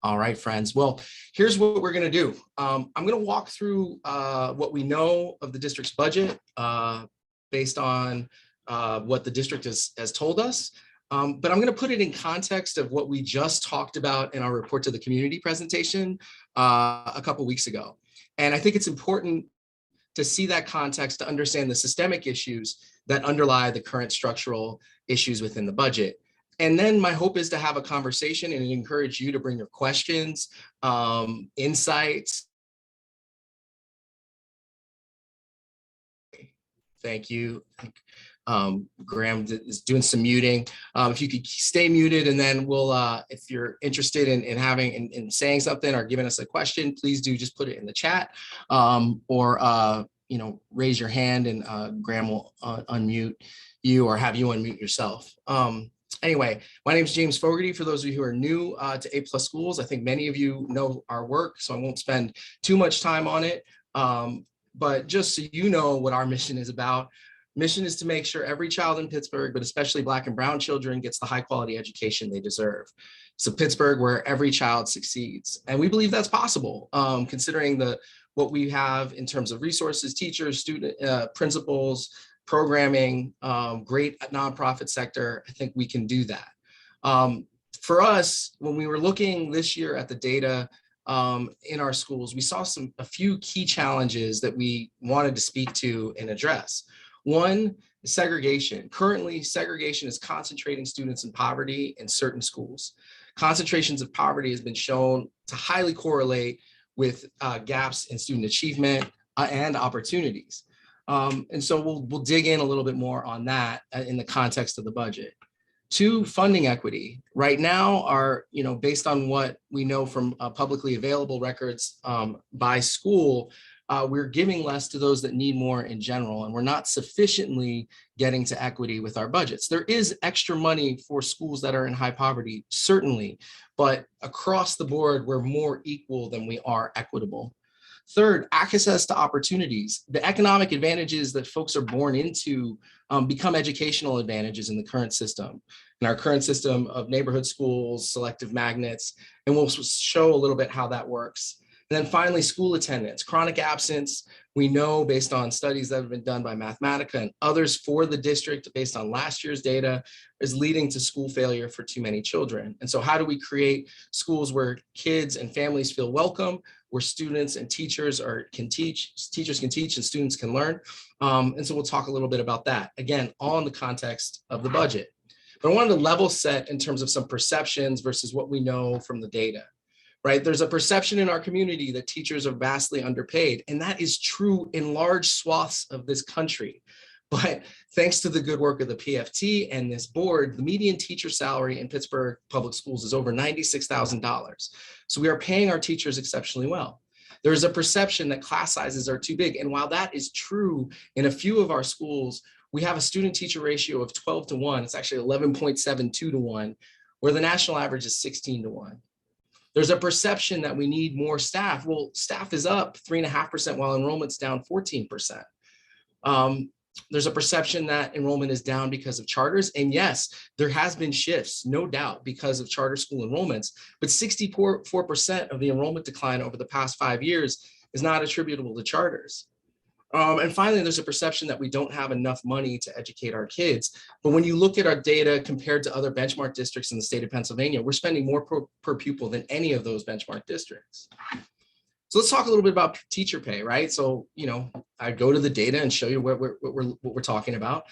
All right, friends. Well, here's what we're going to do. I'm going to walk through what we know of the district's budget based on what the district has told us. But I'm going to put it in context of what we just talked about in our report to the community presentation a couple weeks ago. And I think it's important to see that context to understand the systemic issues that underlie the current structural issues within the budget. And then my hope is to have a conversation and encourage you to bring your questions, insights. Thank you. Graham is doing some muting. If you could stay muted, and then we'll, if you're interested in having in saying something or giving us a question, please do just put it in the chat, or raise your hand, and Graham will unmute you or have you unmute yourself. Anyway, my name is James Fogarty. For those of you who are new to A+ Schools, I think many of you know our work, so I won't spend too much time on it. But just so you know what our mission is about, mission is to make sure every child in Pittsburgh, but especially Black and Brown children, gets the high quality education they deserve. So Pittsburgh, where every child succeeds. And we believe that's possible, considering what we have in terms of resources, teachers, student principals, programming, great nonprofit sector. I think we can do that. For us, when we were looking this year at the data in our schools, we saw a few key challenges that we wanted to speak to and address. One, segregation. Currently, segregation is concentrating students in poverty in certain schools. Concentrations of poverty has been shown to highly correlate with gaps in student achievement and opportunities. And so we'll dig in a little bit more on that in the context of the budget. Two, funding equity. Right now, based on what we know from publicly available records by school, we're giving less to those that need more in general, and we're not sufficiently getting to equity with our budgets. There is extra money for schools that are in high poverty, certainly, but across the board, we're more equal than we are equitable. Third, access to opportunities. The economic advantages that folks are born into become educational advantages in the current system, in our current system of neighborhood schools, selective magnets, and we'll show a little bit how that works. And then finally, school attendance, chronic absence. We know based on studies that have been done by Mathematica and others for the district based on last year's data is leading to school failure for too many children. And so how do we create schools where kids and families feel welcome, where students and teachers can teach and students can learn? And so we'll talk a little bit about that, again, on the context of the budget. But I wanted to level set in terms of some perceptions versus what we know from the data. Right? There's a perception in our community that teachers are vastly underpaid, and that is true in large swaths of this country. But thanks to the good work of the PFT and this board, the median teacher salary in Pittsburgh Public Schools is over $96,000. So we are paying our teachers exceptionally well. There is a perception that class sizes are too big. And while that is true in a few of our schools, we have a student-teacher ratio of 12 to 1. It's actually 11.72 to 1, where the national average is 16 to 1. There's a perception that we need more staff. Well, staff is up 3.5% while enrollment's down 14%. There's a perception that enrollment is down because of charters. And yes, there has been shifts, no doubt, because of charter school enrollments, but 64% of the enrollment decline over the past 5 years is not attributable to charters. And finally, there's a perception that we don't have enough money to educate our kids. But when you look at our data compared to other benchmark districts in the state of Pennsylvania, we're spending more per pupil than any of those benchmark districts. So let's talk a little bit about teacher pay, right? So, I go to the data and show you what we're talking about.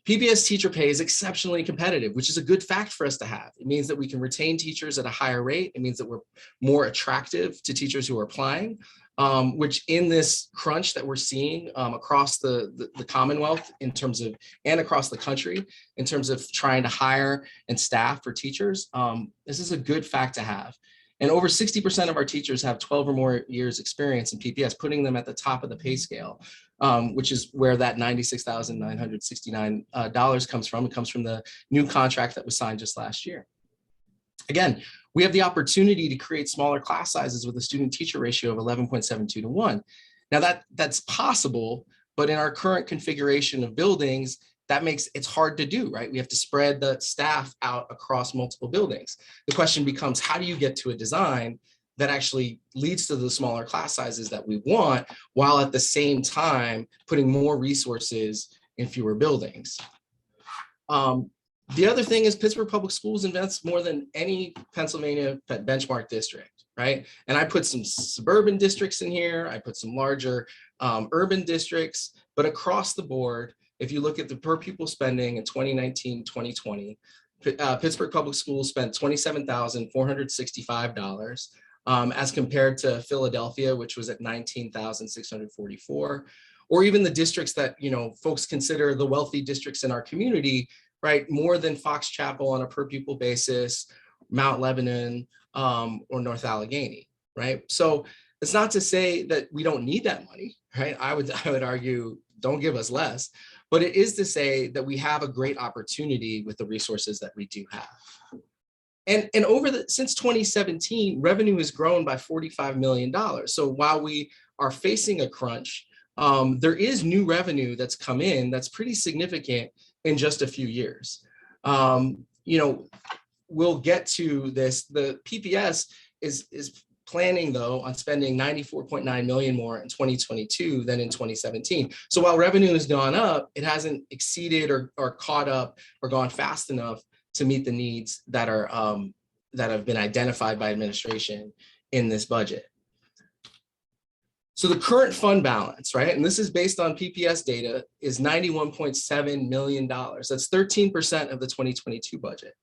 PBS teacher pay is exceptionally competitive, which is a good fact for us to have. It means that we can retain teachers at a higher rate. It means that we're more attractive to teachers who are applying. Which in this crunch that we're seeing across the Commonwealth and across the country in terms of trying to hire and staff for teachers, this is a good fact to have. And over 60% of our teachers have 12 or more years experience in PPS, putting them at the top of the pay scale, which is where that $96,969 comes from. It comes from the new contract that was signed just last year. Again, we have the opportunity to create smaller class sizes with a student-teacher ratio of 11.72 to 1. Now that's possible, but in our current configuration of buildings, that makes it's hard to do, right? We have to spread the staff out across multiple buildings. The question becomes, how do you get to a design that actually leads to the smaller class sizes that we want, while at the same time putting more resources in fewer buildings? The other thing is Pittsburgh Public Schools invests more than any Pennsylvania benchmark district, right? And I put some suburban districts in here. I put some larger urban districts, but across the board, if you look at the per pupil spending in 2019, 2020, Pittsburgh Public Schools spent $27,465 as compared to Philadelphia, which was at $19,644, or even the districts that, you know, folks consider the wealthy districts in our community, right? More than Fox Chapel on a per pupil basis, Mount Lebanon, or North Allegheny, right? So it's not to say that we don't need that money, right? I would argue, don't give us less, but it is to say that we have a great opportunity with the resources that we do have. And since 2017, revenue has grown by $45 million. So while we are facing a crunch, there is new revenue that's come in that's pretty significant in just a few years. You know, we'll get to this. The PPS is planning, though, on spending $94.9 million more in 2022 than in 2017. So while revenue has gone up, it hasn't exceeded or caught up or gone fast enough to meet the needs that are that have been identified by administration in this budget. So the current fund balance, right, and this is based on PPS data, is $91.7 million. That's 13% of the 2022 budget.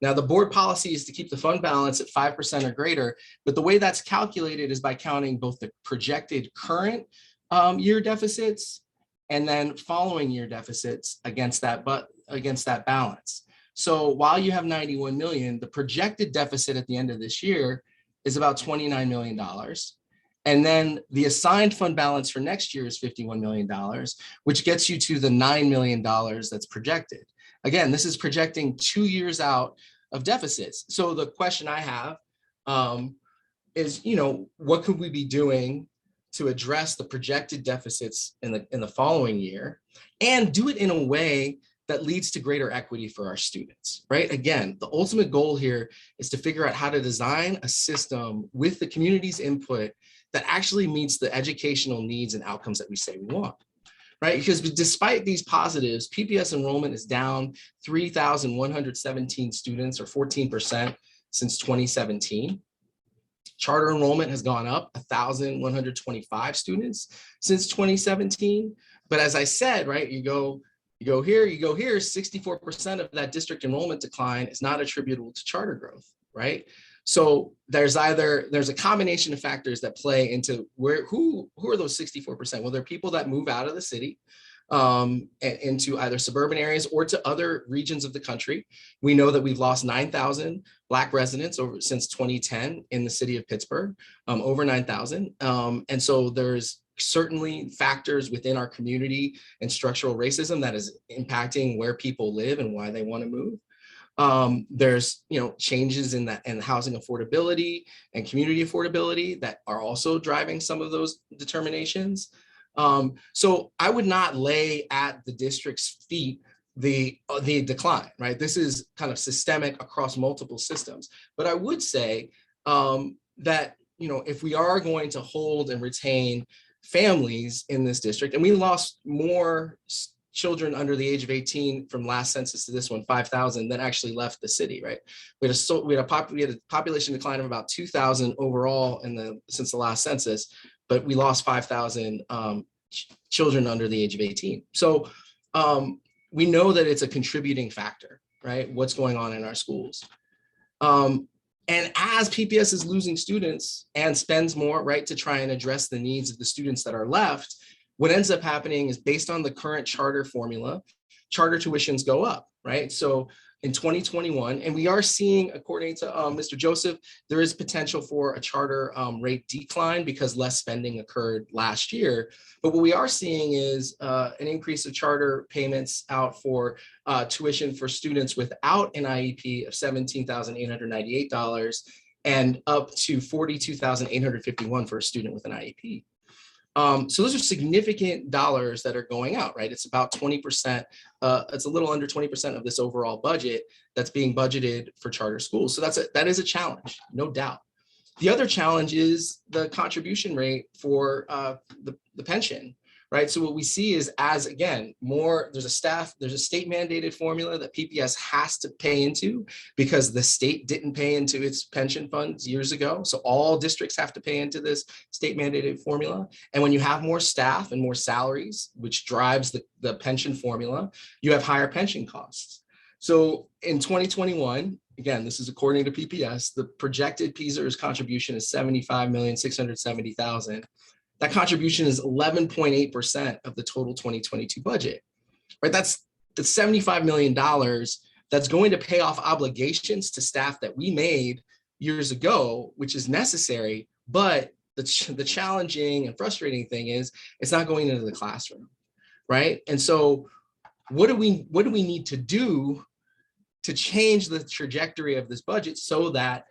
Now, the board policy is to keep the fund balance at 5% or greater, but the way that's calculated is by counting both the projected current year deficits and then following year deficits against that balance. So while you have 91 million, the projected deficit at the end of this year is about $29 million. And then the assigned fund balance for next year is $51 million, which gets you to the $9 million that's projected. Again, this is projecting 2 years out of deficits. So the question I have is, you know, what could we be doing to address the projected deficits in the following year, and do it in a way that leads to greater equity for our students, right? Again, the ultimate goal here is to figure out how to design a system with the community's input that actually meets the educational needs and outcomes that we say we want, right? Because despite these positives, PPS enrollment is down 3,117 students, or 14% since 2017. Charter enrollment has gone up 1,125 students since 2017. But as I said, right, you go here, 64% of that district enrollment decline is not attributable to charter growth, right? So there's a combination of factors that play into who are those 64%? Well, they're people that move out of the city into either suburban areas or to other regions of the country. We know that we've lost 9,000 Black residents since 2010 in the city of Pittsburgh, over 9,000. And so there's certainly factors within our community and structural racism that is impacting where people live and why they want to move. There's, you know, changes in housing affordability and community affordability that are also driving some of those determinations. So I would not lay at the district's feet the decline, right? This is kind of systemic across multiple systems. But I would say that, you know, if we are going to hold and retain families in this district, and we lost more children under the age of 18 from last census to this one, 5,000, that actually left the city, right? We had a population decline of about 2,000 overall since the last census, but we lost 5,000 children under the age of 18. So we know that it's a contributing factor, right? What's going on in our schools. And as PPS is losing students and spends more, right, to try and address the needs of the students that are left, what ends up happening is, based on the current charter formula, charter tuitions go up, right? So in 2021, and we are seeing, according to Mr. Joseph, there is potential for a charter rate decline because less spending occurred last year. But what we are seeing is an increase of charter payments out for tuition for students without an IEP of $17,898 and up to $42,851 for a student with an IEP. So those are significant dollars that are going out, right? It's about 20%. It's a little under 20% of this overall budget that's being budgeted for charter schools. So that is a challenge, no doubt. The other challenge is the contribution rate for the pension, right? So what we see is, as again, there's a state mandated formula that PPS has to pay into because the state didn't pay into its pension funds years ago. So all districts have to pay into this state mandated formula. And when you have more staff and more salaries, which drives the pension formula, you have higher pension costs. So in 2021, again, this is according to PPS, the projected PSERS contribution is $75,670,000. That contribution is 11.8% of the total 2022 budget, right? That's $75 million that's going to pay off obligations to staff that we made years ago, which is necessary. But the challenging and frustrating thing is it's not going into the classroom, right? And so what do we need to do to change the trajectory of this budget so that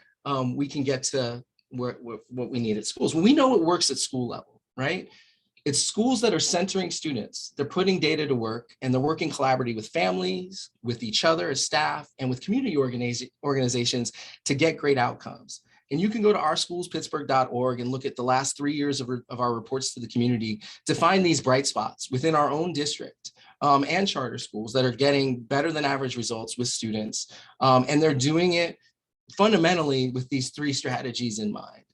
we can get to what we need at schools? Well, we know it works at school level, right? It's schools that are centering students. They're putting data to work, and they're working collaboratively with families, with each other as staff, and with community organizations to get great outcomes. And you can go to ourschools.pittsburgh.org and look at the last 3 years of our reports to the community to find these bright spots within our own district. And charter schools that are getting better than average results with students. And they're doing it fundamentally with these 3 strategies in mind.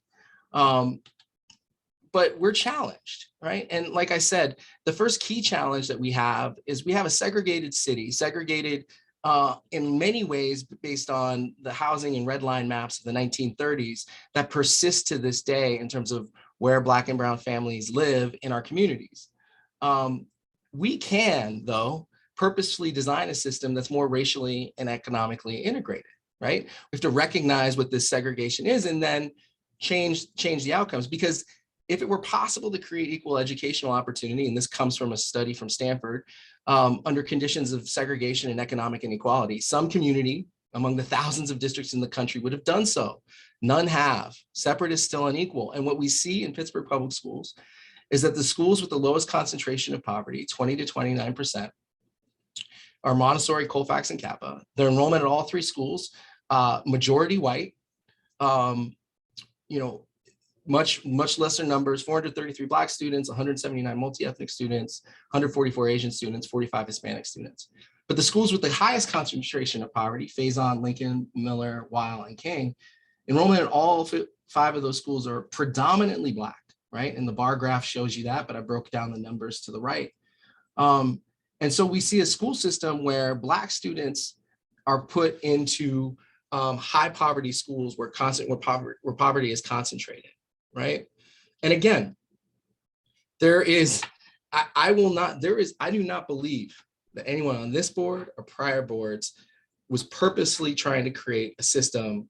But we're challenged, right? And like I said, the first key challenge that we have is we have a segregated city, segregated in many ways based on the housing and red line maps of the 1930s that persist to this day in terms of where Black and brown families live in our communities. We can, though, purposefully design a system that's more racially and economically integrated, right? We have to recognize what this segregation is and then change the outcomes. Because if it were possible to create equal educational opportunity, and this comes from a study from Stanford, under conditions of segregation and economic inequality, some community among the thousands of districts in the country would have done so. None have. Separate is still unequal. And what we see in Pittsburgh Public Schools is that the schools with the lowest concentration of poverty, 20 to 29%, are Montessori, Colfax, and Kappa. Their enrollment at all 3 schools, majority white, much lesser numbers, 433 Black students, 179 multi-ethnic students, 144 Asian students, 45 Hispanic students. But the schools with the highest concentration of poverty, Faison, Lincoln, Miller, Weil, and King, enrollment at all 5 of those schools are predominantly Black, right? And the bar graph shows you that, but I broke down the numbers to the right. And so we see a school system where Black students are put into high poverty schools where poverty is concentrated, right? And again, I do not believe that anyone on this board or prior boards was purposely trying to create a system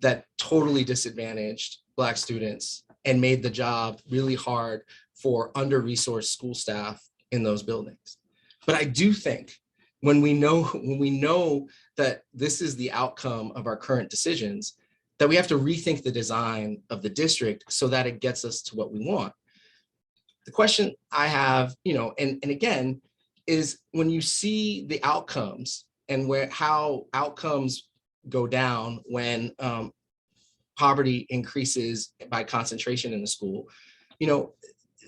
that totally disadvantaged Black students and made the job really hard for under-resourced school staff in those buildings. But I do think when we know that this is the outcome of our current decisions, that we have to rethink the design of the district so that it gets us to what we want. The question I have, and again, is when you see the outcomes and how outcomes go down when poverty increases by concentration in the school,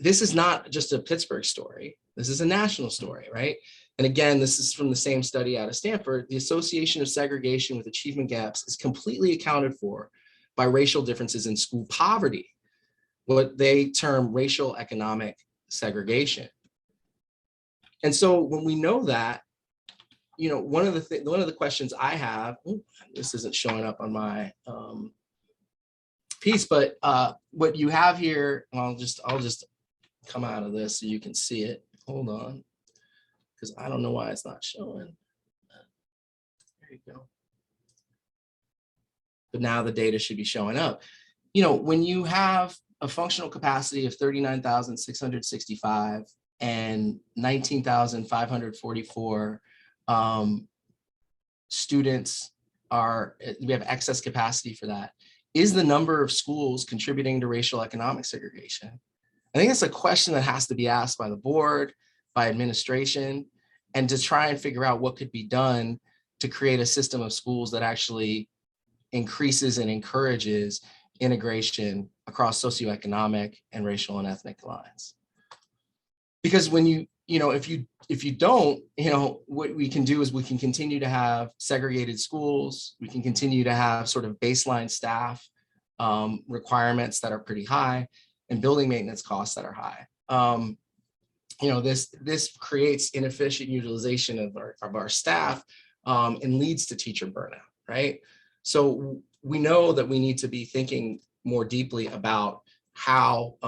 this is not just a Pittsburgh story. This is a national story, right? And again, this is from the same study out of Stanford. The association of segregation with achievement gaps is completely accounted for by racial differences in school poverty, what they term racial economic segregation. And so when we know that, one of the questions I have, this isn't showing up on my piece, but what you have here, I'll just come out of this so you can see it. Hold on, because I don't know why it's not showing. There you go. But now the data should be showing up. When you have a functional capacity of 39,665 and 19,544 students we have excess capacity for that. Is the number of schools contributing to racial economic segregation? I think it's a question that has to be asked by the board, by administration, and to try and figure out what could be done to create a system of schools that actually increases and encourages integration across socioeconomic and racial and ethnic lines. Because when if you don't, what we can do is we can continue to have segregated schools. We can continue to have sort of baseline staff requirements that are pretty high and building maintenance costs that are high. This creates inefficient utilization of our staff and leads to teacher burnout, right? So we know that we need to be thinking more deeply about how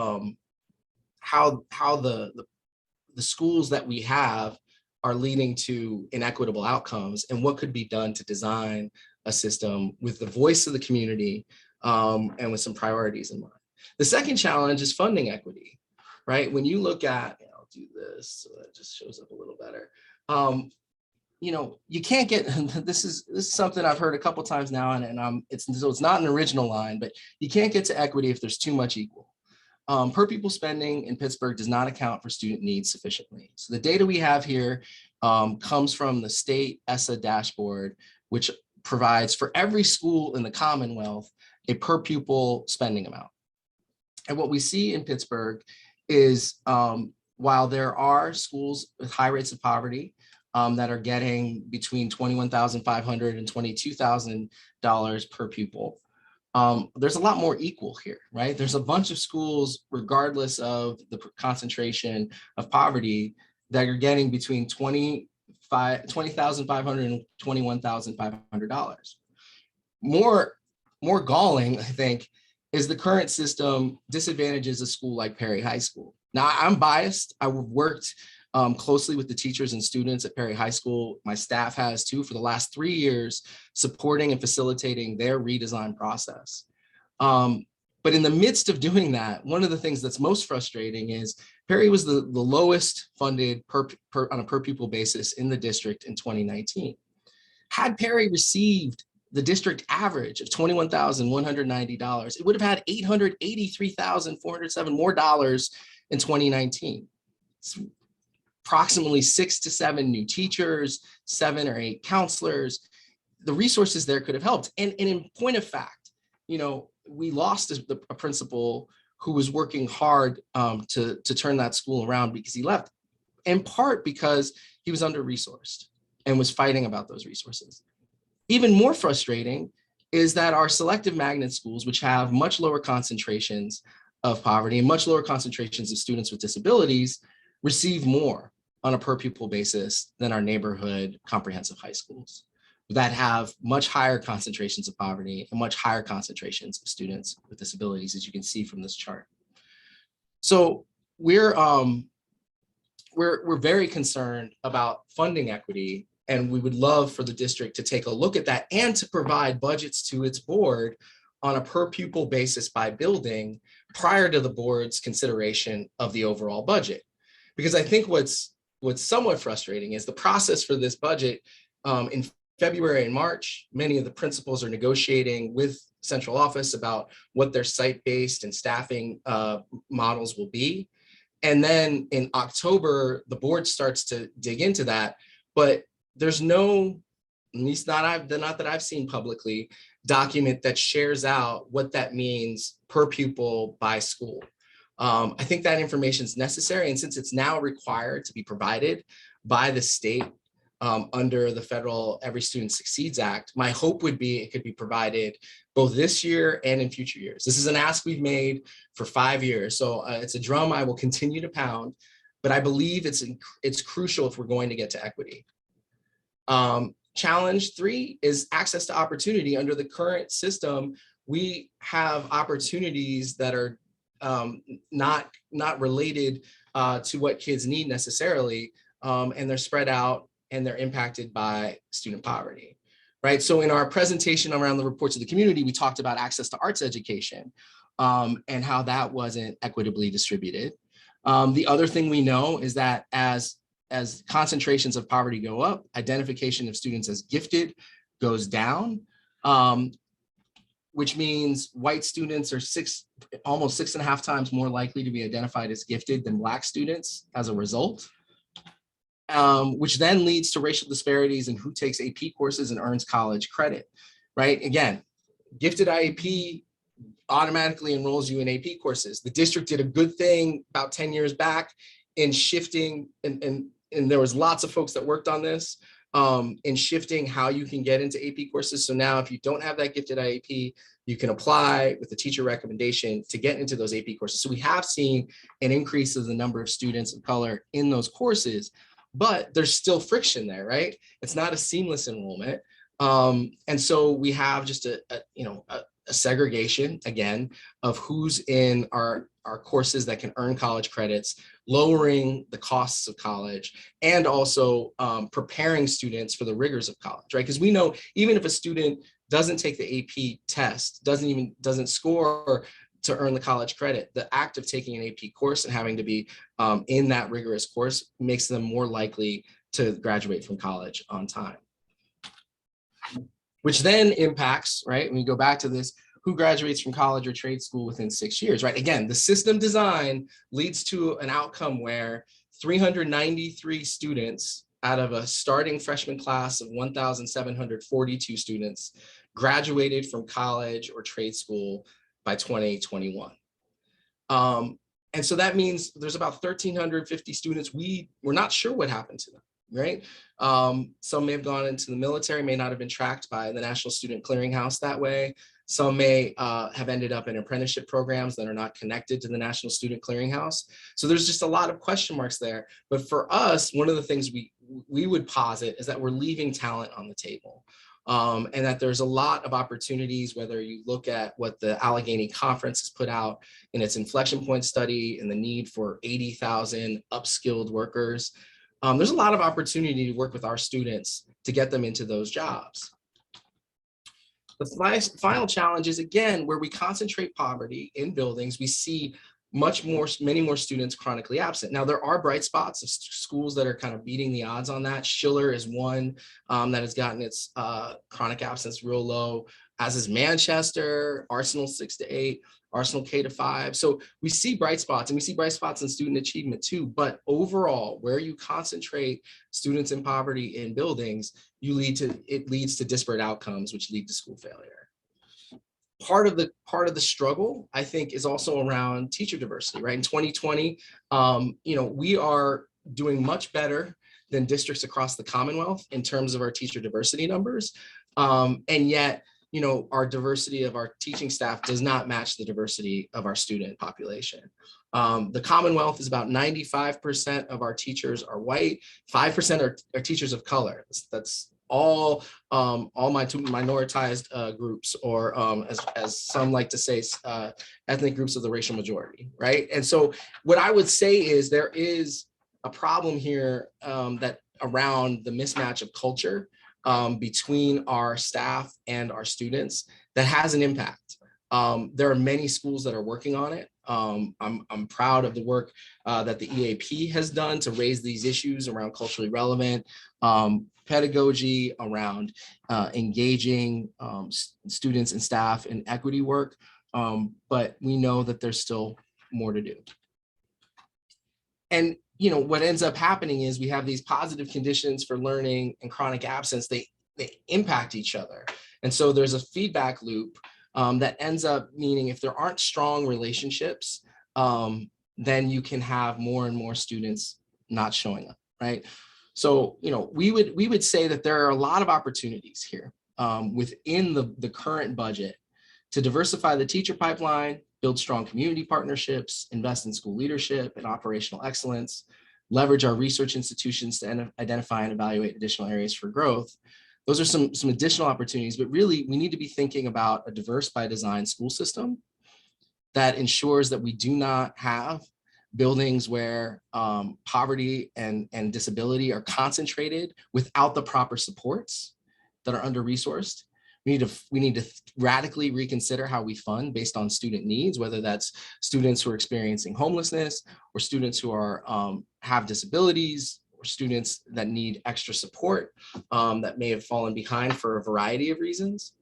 the schools that we have are leading to inequitable outcomes, and what could be done to design a system with the voice of the community and with some priorities in mind. The second challenge is funding equity, right? When you look at, I'll do this so that it just shows up a little better. You can't get, this is something I've heard a couple times now, and it's not an original line, but you can't get to equity if there's too much equal. Per pupil spending in Pittsburgh does not account for student needs sufficiently. So the data we have here comes from the state ESSA dashboard, which provides for every school in the Commonwealth a per pupil spending amount. And what we see in Pittsburgh is while there are schools with high rates of poverty that are getting between $21,500 and $22,000 per pupil, there's a lot more equal here, right? There's a bunch of schools, regardless of the concentration of poverty, that are getting between $20,500 and $21,500. More galling, I think, is the current system disadvantages a school like Perry High School. Now, I'm biased. I worked closely with the teachers and students at Perry High School. My staff has too for the last 3 years, supporting and facilitating their redesign process. But in the midst of doing that, one of the things that's most frustrating is Perry was the lowest funded on a per pupil basis in the district in 2019. Had Perry received the district average of $21,190, it would have had $883,407 more dollars in 2019. It's approximately 6 to 7 new teachers, 7 or 8 counselors. The resources there could have helped. And in point of fact, we lost a principal who was working hard to turn that school around because he left, in part because he was under-resourced and was fighting about those resources. Even more frustrating is that our selective magnet schools, which have much lower concentrations of poverty and much lower concentrations of students with disabilities, receive more on a per pupil basis than our neighborhood comprehensive high schools that have much higher concentrations of poverty and much higher concentrations of students with disabilities, as you can see from this chart. So we're very concerned about funding equity, and we would love for the district to take a look at that and to provide budgets to its board on a per pupil basis by building prior to the board's consideration of the overall budget. Because I think what's somewhat frustrating is the process for this budget in February and March, many of the principals are negotiating with central office about what their site-based and staffing models will be. And then in October, the board starts to dig into that, but there's no, at least not that I've seen publicly, document that shares out what that means per pupil by school. I think that information is necessary, and since it's now required to be provided by the state under the federal Every Student Succeeds Act, my hope would be it could be provided both this year and in future years. This is an ask we've made for 5 years, so it's a drum I will continue to pound, but I believe it's crucial if we're going to get to equity. Challenge 3 is access to opportunity. Under the current system, we have opportunities that are not related to what kids need necessarily, and they're spread out and they're impacted by student poverty, right? So in our presentation around the reports of the community, we talked about access to arts education and how that wasn't equitably distributed. The other thing we know is that as concentrations of poverty go up, identification of students as gifted goes down. which means white students are almost 6.5 times more likely to be identified as gifted than Black students as a result, which then leads to racial disparities in who takes AP courses and earns college credit, right? Again, gifted IEP automatically enrolls you in AP courses. The district did a good thing about 10 years back in shifting, and there was lots of folks that worked on this, in shifting how you can get into AP courses. So now if you don't have that gifted IEP, you can apply with the teacher recommendation to get into those AP courses. So we have seen an increase of the number of students of color in those courses, but there's still friction there, right? It's not a seamless enrollment. And so we have just a segregation, again, of who's in our courses that can earn college credits, lowering the costs of college, and also preparing students for the rigors of college, right? Because we know even if a student doesn't take the AP test, doesn't score to earn the college credit, the act of taking an AP course and having to be in that rigorous course makes them more likely to graduate from college on time. Which then impacts, right, when we go back to this, who graduates from college or trade school within 6 years, right? Again, the system design leads to an outcome where 393 students out of a starting freshman class of 1,742 students graduated from college or trade school by 2021. And so that means there's about 1,350 students we're not sure what happened to them, right? Some may have gone into the military, may not have been tracked by the National Student Clearinghouse that way. Some may have ended up in apprenticeship programs that are not connected to the National Student Clearinghouse. So there's just a lot of question marks there. But for us, one of the things we would posit is that we're leaving talent on the table. And that there's a lot of opportunities, whether you look at what the Allegheny Conference has put out in its inflection point study and the need for 80,000 upskilled workers. There's a lot of opportunity to work with our students to get them into those jobs. The final challenge is, again, where we concentrate poverty in buildings, we see many more students chronically absent. Now, there are bright spots of schools that are kind of beating the odds on that. Schiller is one that has gotten its chronic absence real low, as is Manchester, Arsenal 6 to 8, Arsenal K to 5. So we see bright spots, and we see bright spots in student achievement too. But overall, where you concentrate students in poverty in buildings, it leads to disparate outcomes, which lead to school failure. Part of the struggle, I think, is also around teacher diversity, right? In 2020, we are doing much better than districts across the Commonwealth in terms of our teacher diversity numbers, and yet, our diversity of our teaching staff does not match the diversity of our student population. The Commonwealth is about 95% of our teachers are white, 5% are teachers of color. That's all minoritized groups, or as some like to say, ethnic groups of the racial majority, right? And so what I would say is there is a problem here that around the mismatch of culture between our staff and our students that has an impact. There are many schools that are working on it. I'm proud of the work that the EAP has done to raise these issues around culturally relevant pedagogy, around engaging students and staff in equity work. But we know that there's still more to do. And what ends up happening is we have these positive conditions for learning and chronic absence. They impact each other. And so there's a feedback loop that ends up meaning if there aren't strong relationships, then you can have more and more students not showing up, right? So, we would say that there are a lot of opportunities here within the current budget to diversify the teacher pipeline, build strong community partnerships, invest in school leadership and operational excellence, leverage our research institutions to identify and evaluate additional areas for growth. Those are some additional opportunities, but really we need to be thinking about a diverse by design school system that ensures that we do not have buildings where poverty and disability are concentrated without the proper supports that are under-resourced. We need to radically reconsider how we fund based on student needs, whether that's students who are experiencing homelessness or students who are have disabilities or students that need extra support that may have fallen behind for a variety of reasons.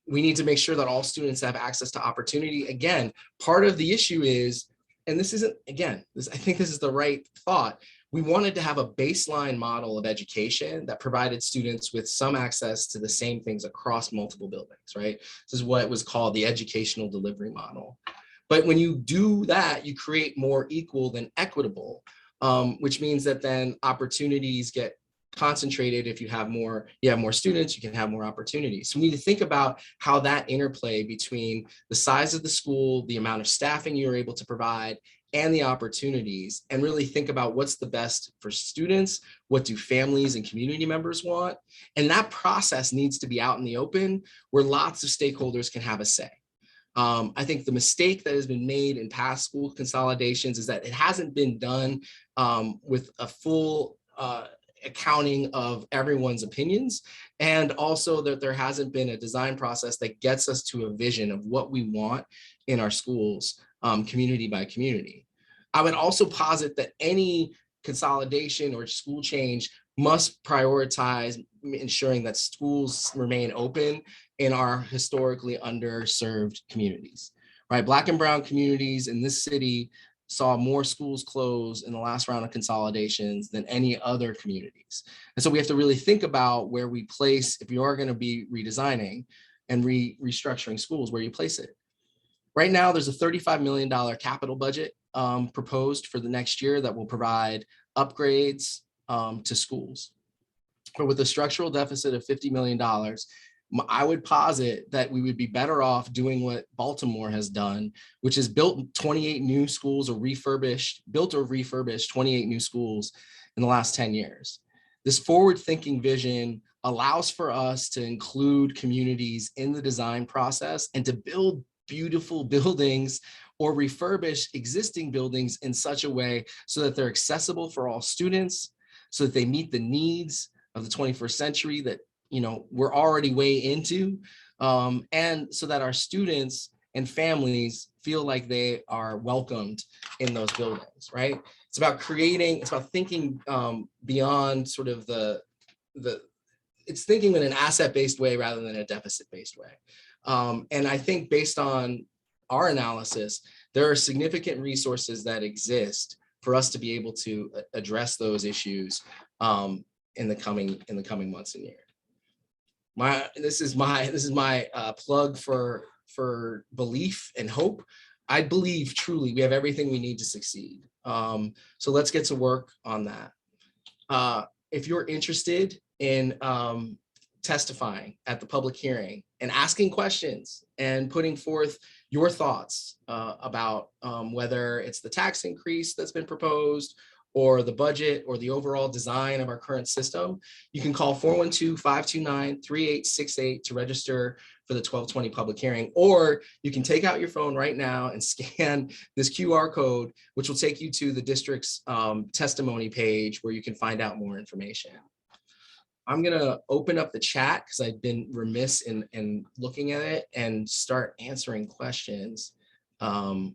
we need to make sure that all students have access to opportunity. Again, part of the issue is, and this isn't, again, I think this is the right thought. We wanted to have a baseline model of education that provided students with some access to the same things across multiple buildings, right? This is what was called the educational delivery model. But when you do that, you create more equal than equitable, which means that then opportunities get concentrated. If you have more students, you can have more opportunities. So we need to think about how that interplay between the size of the school, the amount of staffing you're able to provide, and the opportunities, and really think about what's the best for students, what do families and community members want, and that process needs to be out in the open where lots of stakeholders can have a say. I think the mistake that has been made in past school consolidations is that it hasn't been done with a full accounting of everyone's opinions, and also that there hasn't been a design process that gets us to a vision of what we want in our schools, community by community. I would also posit that any consolidation or school change must prioritize ensuring that schools remain open in our historically underserved communities, right? Black and brown communities in this city saw more schools close in the last round of consolidations than any other communities. And so we have to really think about where we place, if you are going to be redesigning and restructuring schools, where you place it. Right now, there's a $35 million capital budget proposed for the next year that will provide upgrades to schools. But with a structural deficit of $50 million, I would posit that we would be better off doing what Baltimore has done, which is built 28 new schools or built or refurbished 28 new schools in the last 10 years. This forward-thinking vision allows for us to include communities in the design process and to build beautiful buildings or refurbish existing buildings in such a way so that they're accessible for all students, so that they meet the needs of the 21st century that we're already way into, and so that our students and families feel like they are welcomed in those buildings, right? It's about thinking beyond sort of it's thinking in an asset-based way rather than a deficit-based way. And I think based on our analysis, there are significant resources that exist for us to be able to address those issues in the coming months and years. This is my plug for belief and hope. I believe truly we have everything we need to succeed. So let's get to work on that. If you're interested in testifying at the public hearing and asking questions and putting forth your thoughts about whether it's the tax increase that's been proposed or the budget or the overall design of our current system, you can call 412-529-3868 to register for the 1220 public hearing, or you can take out your phone right now and scan this QR code, which will take you to the district's testimony page where you can find out more information. I'm gonna open up the chat because I've been remiss in looking at it and start answering questions around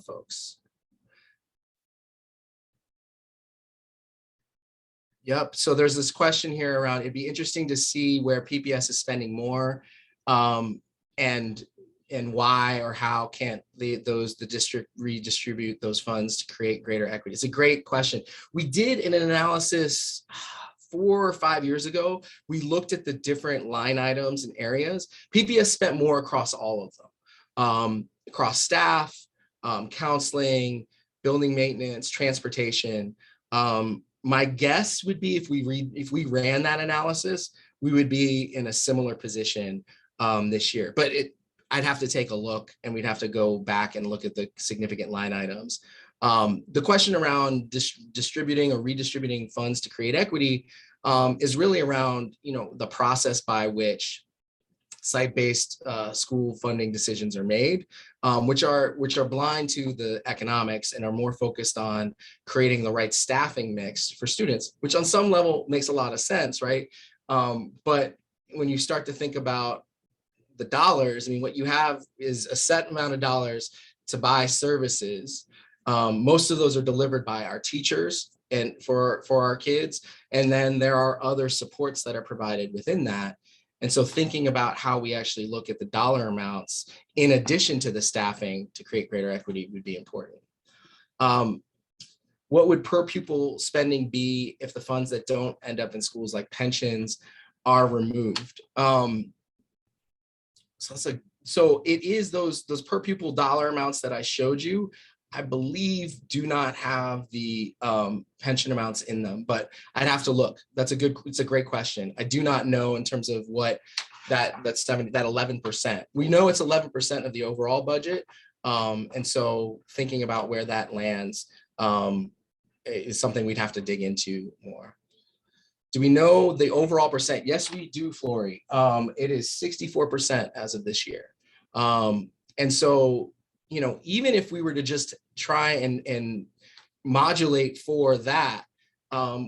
folks. Yep, so there's this question here around, it'd be interesting to see where PPS is spending more and why or how can't the district redistribute those funds to create greater equity. It's a great question. We did in an analysis 4 or 5 years ago, we looked at the different line items and areas. PPS spent more across all of them, across staff, counseling, building maintenance, transportation. My guess would be if we ran that analysis, we would be in a similar position this year. But I'd have to take a look, and we'd have to go back and look at the significant line items. The question around distributing or redistributing funds to create equity is really around the process by which site-based school funding decisions are made, which are blind to the economics and are more focused on creating the right staffing mix for students, which on some level makes a lot of sense, right? But when you start to think about the dollars, I mean, what you have is a set amount of dollars to buy services. Most of those are delivered by our teachers and for our kids, and then there are other supports that are provided within that. And so thinking about how we actually look at the dollar amounts in addition to the staffing to create greater equity would be important. What would per pupil spending be if the funds that don't end up in schools like pensions are removed? So it is those per pupil dollar amounts that I showed you, I believe do not have the pension amounts in them, but I'd have to look. It's a great question. I do not know in terms of what that 11%. We know it's 11% of the overall budget. And so thinking about where that lands is something we'd have to dig into more. Do we know the overall percent? Yes, we do, Flory. It is 64% as of this year. And so, you know, even if we were to just try and modulate for that,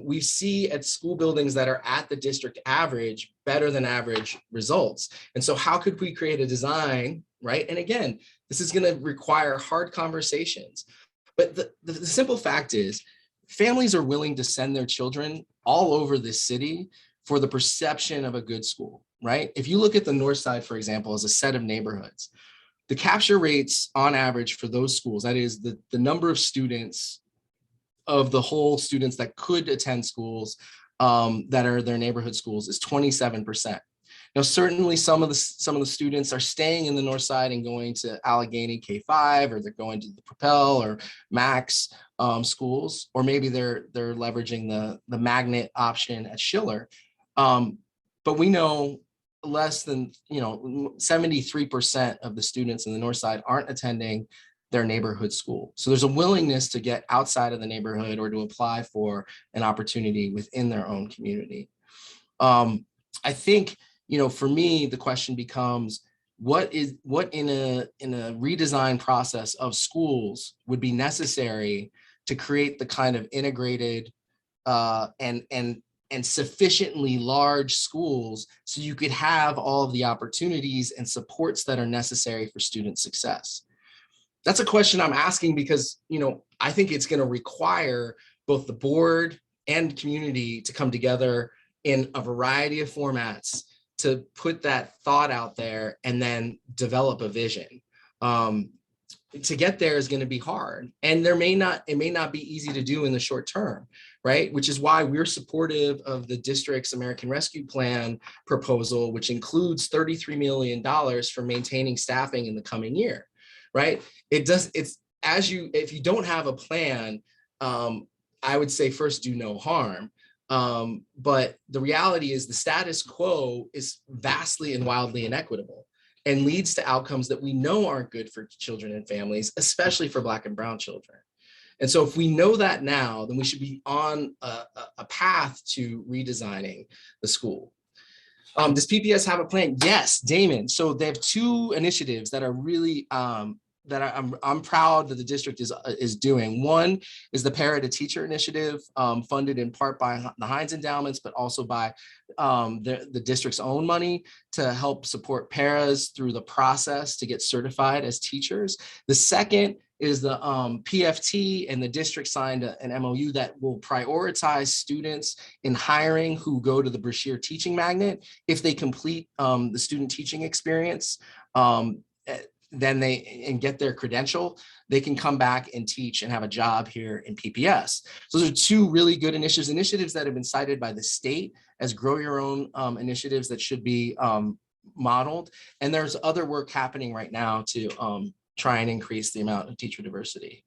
we see at school buildings that are at the district average, better than average results. And so how could we create a design, right? And again, this is going to require hard conversations. But the simple fact is, families are willing to send their children all over this city for the perception of a good school, right? If you look at the North Side, for example, as a set of neighborhoods, the capture rates on average for those schools, that is the number of students of the whole students that could attend schools that are their neighborhood schools, is 27%. Now, certainly some of the students are staying in the North Side and going to Allegheny K-5, or they're going to the Propel or Max schools, or maybe they're leveraging the magnet option at Schiller. But we know less than 73% of the students in the North Side aren't attending their neighborhood school. So there's a willingness to get outside of the neighborhood or to apply for an opportunity within their own community. I think, for me, the question becomes, what in a redesign process of schools would be necessary to create the kind of integrated and sufficiently large schools so you could have all of the opportunities and supports that are necessary for student success? That's a question I'm asking because, I think it's going to require both the board and community to come together in a variety of formats to put that thought out there and then develop a vision. To get there is going to be hard, and it may not be easy to do in the short term, right? Which is why we're supportive of the district's American Rescue Plan proposal, which includes $33 million for maintaining staffing in the coming year, right? If you don't have a plan, I would say first do no harm. But the reality is the status quo is vastly and wildly inequitable and leads to outcomes that we know aren't good for children and families, especially for Black and brown children. And so if we know that now, then we should be on a path to redesigning the school. Does PPS have a plan? Yes, Damon. So they have two initiatives that are really that I'm proud that the district is doing. One is the Para to Teacher initiative, funded in part by the Heinz endowments, but also by the district's own money to help support paras through the process to get certified as teachers. The second is the PFT, and the district signed an MOU that will prioritize students in hiring who go to the Brashear Teaching Magnet if they complete the student teaching experience. Then and get their credential, they can come back and teach and have a job here in PPS. So those are two really good initiatives that have been cited by the state as grow your own initiatives that should be modeled. And there's other work happening right now to try and increase the amount of teacher diversity.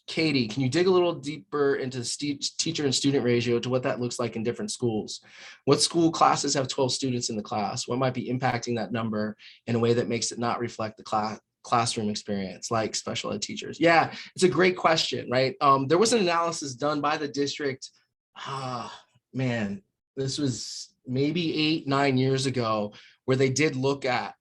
Katie, can you dig a little deeper into the teacher and student ratio to what that looks like in different schools? What school classes have 12 students in the class? What might be impacting that number in a way that makes it not reflect the classroom experience, like special ed teachers? Yeah, it's a great question, right? There was an analysis done by the district. This was maybe 8-9 years ago, where they did look at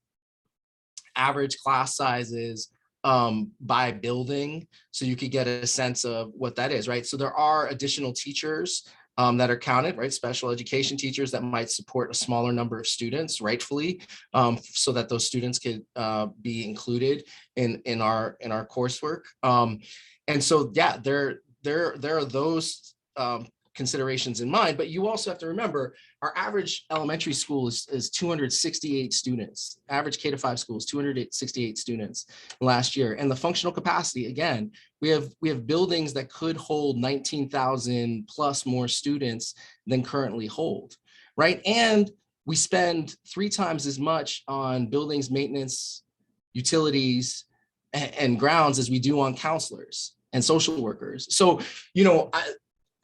average class sizes by building, so you could get a sense of what that is, right? So there are additional teachers that are counted, right? Special education teachers that might support a smaller number of students, rightfully, so that those students could be included in our coursework. And so, yeah, there are those considerations in mind, but you also have to remember our average elementary school is 268 students. Average K-5 school is 268 students last year. And the functional capacity, again, we have buildings that could hold 19,000 plus more students than currently hold, right? And we spend 3 times as much on buildings, maintenance, utilities, and grounds as we do on counselors and social workers. So,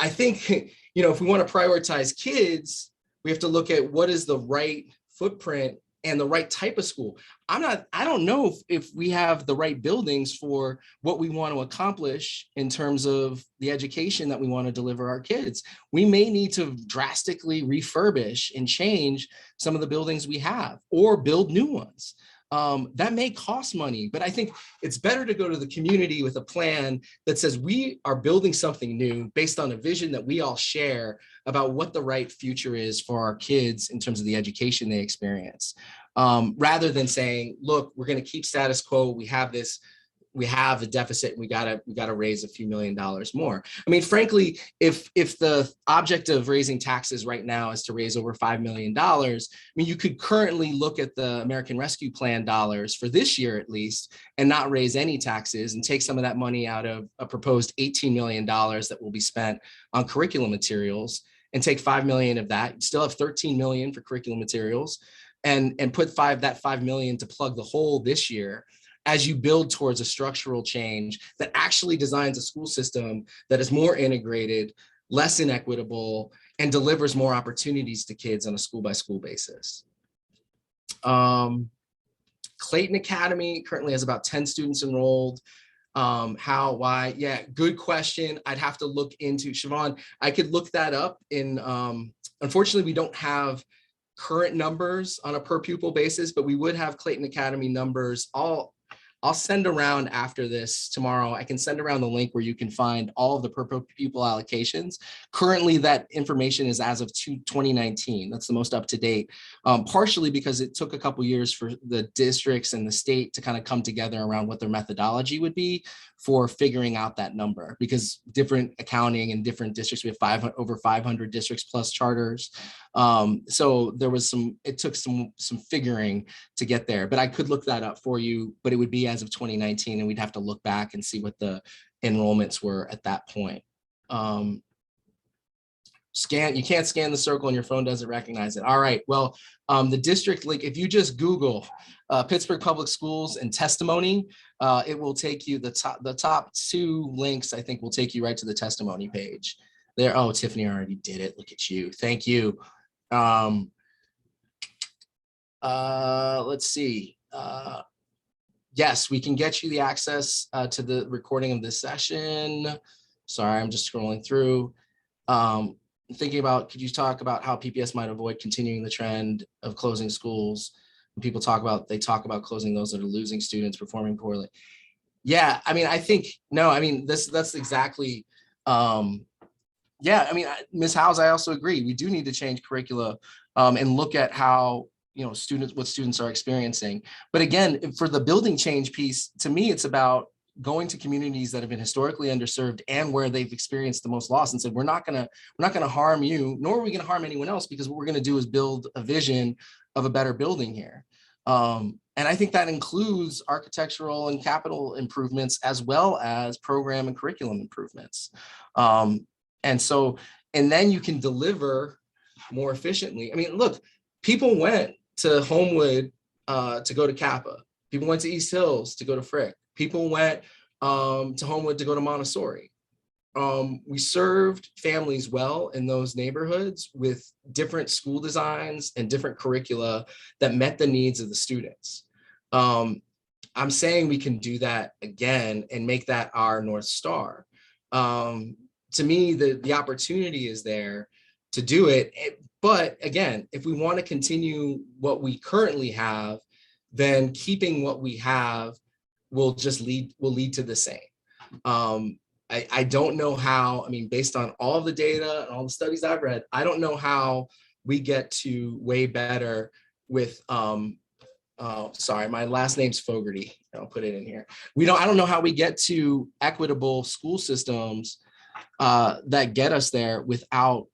I think, if we want to prioritize kids, we have to look at what is the right footprint and the right type of school. I don't know if we have the right buildings for what we want to accomplish in terms of the education that we want to deliver our kids. We may need to drastically refurbish and change some of the buildings we have or build new ones. That may cost money, but I think it's better to go to the community with a plan that says we are building something new based on a vision that we all share about what the right future is for our kids in terms of the education they experience, rather than saying, look, we're going to keep status quo. We have a deficit. We gotta raise a few $1,000,000 more. I mean, frankly, if the object of raising taxes right now is to raise over $5 million, I mean, you could currently look at the American Rescue Plan dollars for this year at least, and not raise any taxes and take some of that money out of a proposed $18 million that will be spent on curriculum materials, and take $5 million of that. You still have $13 million for curriculum materials, and put that $5 million to plug the hole this year, as you build towards a structural change that actually designs a school system that is more integrated, less inequitable, and delivers more opportunities to kids on a school-by-school basis. Clayton Academy currently has about 10 students enrolled. How, why? Yeah, good question. I'd have to look into, Siobhan, I could look that up in, unfortunately, we don't have current numbers on a per pupil basis, but we would have Clayton Academy numbers. I'll send around after this tomorrow. I can send around the link where you can find all of the per pupil allocations. Currently, that information is as of 2019. That's the most up to date, partially because it took a couple years for the districts and the state to kind of come together around what their methodology would be for figuring out that number, because different accounting in different districts, we have over 500 districts plus charters. So there was it took some figuring to get there, but I could look that up for you, but it would be as of 2019, and we'd have to look back and see what the enrollments were at that point. You can't scan the circle and your phone doesn't recognize it. All right, well, the district link, if you just Google Pittsburgh Public Schools and testimony, it will take you, the top 2 links, I think, will take you right to the testimony page there. Oh, Tiffany already did it. Look at you. Thank you. Let's see. Yes, we can get you the access to the recording of this session. Sorry, I'm just scrolling through. Thinking about, could you talk about how PPS might avoid continuing the trend of closing schools? When people talk about closing those that are losing students, performing poorly. Yeah, I mean, I think, no, I mean, that's exactly, yeah, I mean, Ms. Howes, I also agree. We do need to change curricula and look at how, what students are experiencing. But again, for the building change piece, to me, it's about going to communities that have been historically underserved and where they've experienced the most loss, and said, we're not gonna harm you, nor are we gonna harm anyone else, because what we're gonna do is build a vision of a better building here. And I think that includes architectural and capital improvements, as well as program and curriculum improvements. And then you can deliver more efficiently. I mean, look, people went to Homewood to go to Kappa. People went to East Hills to go to Frick. People went to Homewood to go to Montessori. We served families well in those neighborhoods with different school designs and different curricula that met the needs of the students. I'm saying we can do that again and make that our North Star. To me, the opportunity is there to do it. But again, if we want to continue what we currently have, then keeping what we have will lead to the same. I don't know how, I mean, based on all the data and all the studies I've read, I don't know how we get to way better with, sorry, my last name's Fogarty. I'll put it in here. I don't know how we get to equitable school systems that get us there without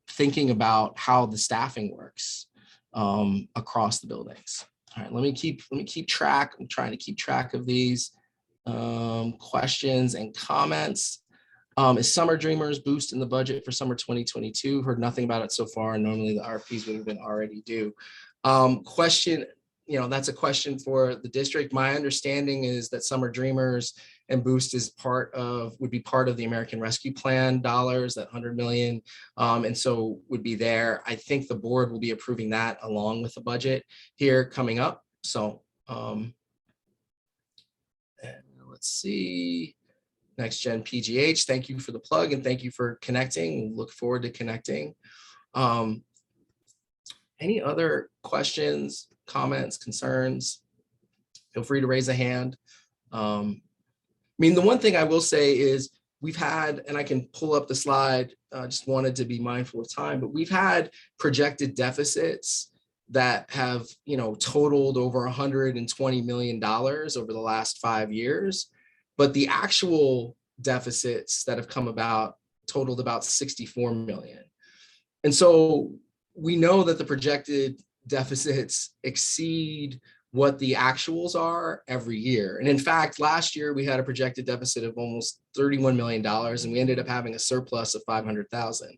thinking about how the staffing works across the buildings. All right, let me keep track. I'm trying to keep track of these questions and comments. Is Summer Dreamers boost in the budget for summer 2022? Heard nothing about it so far, and normally the RFPs would have been already due. Question, that's a question for the district. My understanding is that Summer Dreamers and Boost would be part of the American Rescue Plan dollars, that 100 million, and so would be there. I think the board will be approving that along with the budget here coming up. So let's see. Next Gen PGH, thank you for the plug and thank you for connecting. Look forward to connecting. Any other questions, comments, concerns? Feel free to raise a hand. I mean, the one thing I will say is we've had, and I can pull up the slide, just wanted to be mindful of time, but we've had projected deficits that have, totaled over $120 million over the last 5 years. But the actual deficits that have come about totaled about 64 million. And so we know that the projected deficits exceed what the actuals are every year. And in fact, last year we had a projected deficit of almost $31 million and we ended up having a surplus of 500,000.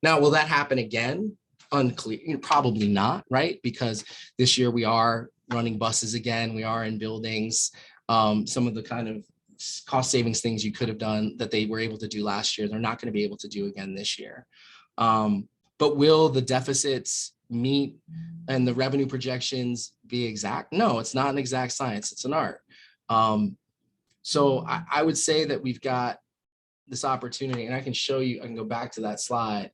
Now, will that happen again? Unclear, probably not, right? Because this year we are running buses again, we are in buildings. Some of the kind of cost savings things you could have done that they were able to do last year, they're not going to be able to do again this year. But will the deficits meet and the revenue projections be exact? No, it's not an exact science, it's an art. So I would say that we've got this opportunity, and I can show you, I can go back to that slide.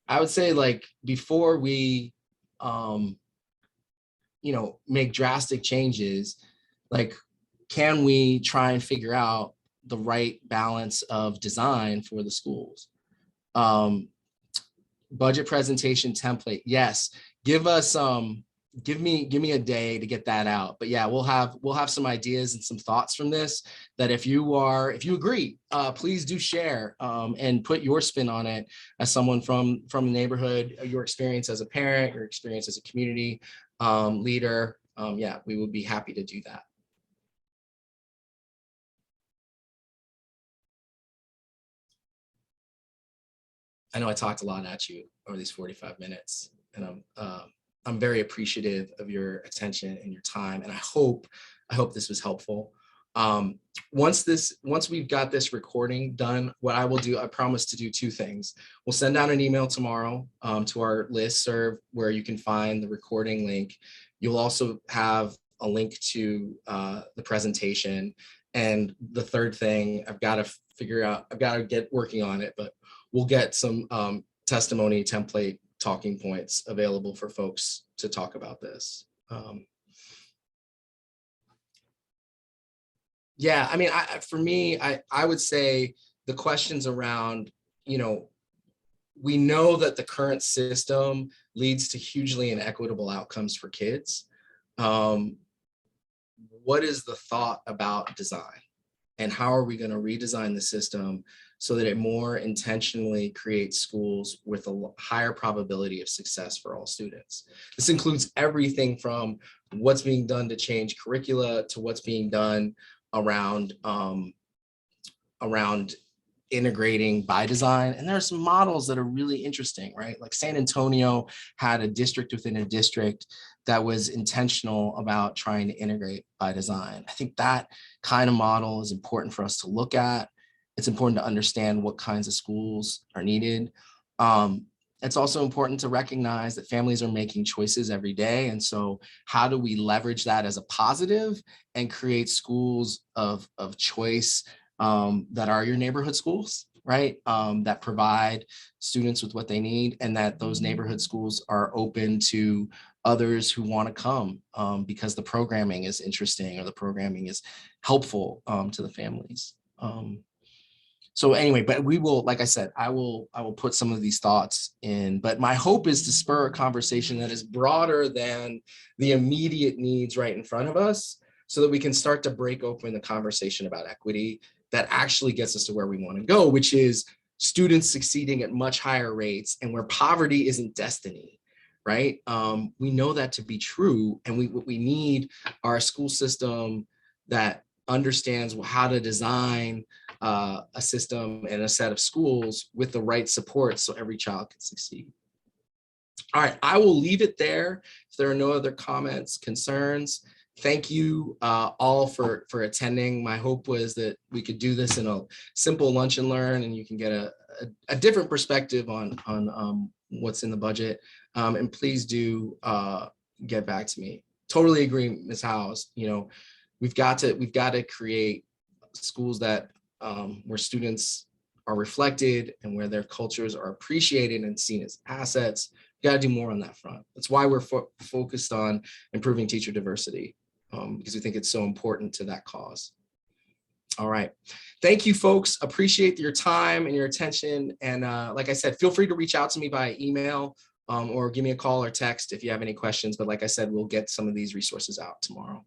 I would say, like, before we make drastic changes, like, can we try and figure out the right balance of design for the schools? Budget presentation template, yes. Give us give me a day to get that out. But yeah, we'll have some ideas and some thoughts from this, that if you agree, please do share and put your spin on it as someone from the neighborhood, your experience as a parent, your experience as a community leader. Yeah, we would be happy to do that. I know I talked a lot at you over these 45 minutes, and I'm very appreciative of your attention and your time, and I hope this was helpful. Once we've got this recording done, what I will do, I promise to do two things. We'll send out an email tomorrow to our listserv where you can find the recording link. You'll also have a link to the presentation. And the third thing, I've got to get working on it, but we'll get some testimony template talking points available for folks to talk about this. Yeah, I mean, for me, I would say the questions around, we know that the current system leads to hugely inequitable outcomes for kids. What is the thought about design? And how are we going to redesign the system so that it more intentionally creates schools with a higher probability of success for all students? This includes everything from what's being done to change curricula to what's being done around integrating by design. And there are some models that are really interesting, right? Like San Antonio had a district within a district that was intentional about trying to integrate by design. I think that kind of model is important for us to look at. It's important to understand what kinds of schools are needed. It's also important to recognize that families are making choices every day. And so how do we leverage that as a positive and create schools of choice that are your neighborhood schools, right? That provide students with what they need, and that those neighborhood schools are open to others who want to come because the programming is interesting or the programming is helpful to the families. So anyway, but we will, like I said, I will put some of these thoughts in, but my hope is to spur a conversation that is broader than the immediate needs right in front of us, so that we can start to break open the conversation about equity that actually gets us to where we want to go, which is students succeeding at much higher rates and where poverty isn't destiny, right? We know that to be true, and what we need are a school system that understands how to design a system and a set of schools with the right support so every child can succeed. All right, I will leave it there. If there are no other comments, concerns, thank you all for attending. My hope was that we could do this in a simple lunch and learn, and you can get a different perspective on what's in the budget. And please do get back to me. Totally agree, Ms. Howes. You know, we've got to create schools that where students are reflected and where their cultures are appreciated and seen as assets. We've got to do more on that front. That's why we're focused on improving teacher diversity, because we think it's so important to that cause. All right. Thank you, folks. Appreciate your time and your attention. And like I said, feel free to reach out to me via email or give me a call or text if you have any questions. But like I said, we'll get some of these resources out tomorrow.